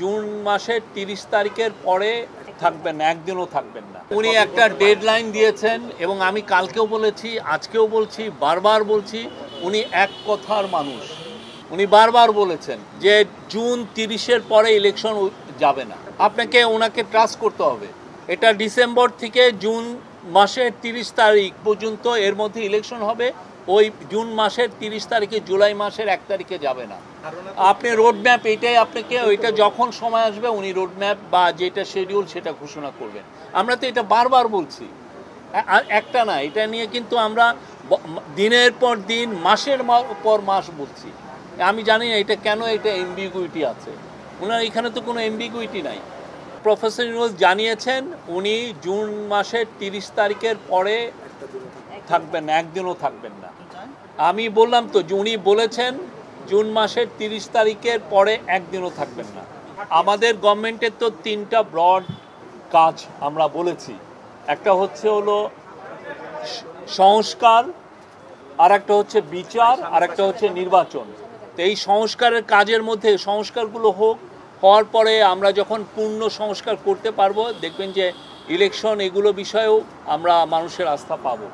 June মাসের 30 তারিখের পরে থাকবেন না, একদিনও থাকবেন না। উনি একটা ডেডলাইন দিয়েছেন এবং আমি কালকেও বলেছি, আজকেও বলছি, বারবার বলছি, উনি এক কথার মানুষ। উনি বারবার বলেছেন যে জুন 30-এর পরে ইলেকশন যাবে না। আপনাকে ওনাকে ট্রাস্ট করতে হবে। এটা ডিসেম্বর থেকে জুন মাসের 30 তারিখ পর্যন্ত এর মধ্যে ইলেকশন হবে। ওই জুন মাসের 30 তারিখে জুলাই মাসের 1 তারিখে যাবে না। আপনি রোডম্যাপ এটাই, আপনাকে ওইটা যখন সময় আসবে উনি রোডম্যাপ বা যেটা শিডিউল সেটা ঘোষণা করবেন। আমরা তো এটা বারবার বলছি, একটা না, এটা নিয়ে কিন্তু আমরা দিনের পর দিন, মাসের পর মাস বলছি। আমি জানি না এটা কেন, এটা এমবিগুইটি আছে। ওনার এখানে তো কোনো এমবিগুইটি নাই। প্রফেসর ইউনূস জানিয়েছেন উনি জুন মাসের 30 তারিখের পরে থাকবেন না, একদিনও থাকবেন না। আমি বললাম তো, উনি বলেছেন জুন মাসের 30 তারিখের পরে একদিনও থাকবেন না। আমাদের গভর্নমেন্টের তো 3টা ব্রড কাজ আমরা বলেছি। একটা হচ্ছে হলো সংস্কার, আর একটা হচ্ছে বিচার, আর একটা হচ্ছে নির্বাচন। তো এই সংস্কারের কাজের মধ্যে সংস্কারগুলো হওয়ার পরে আমরা যখন পূর্ণ সংস্কার করতে পারবো, দেখবেন যে ইলেকশন এগুলো বিষয়েও আমরা মানুষের আস্থা পাবো।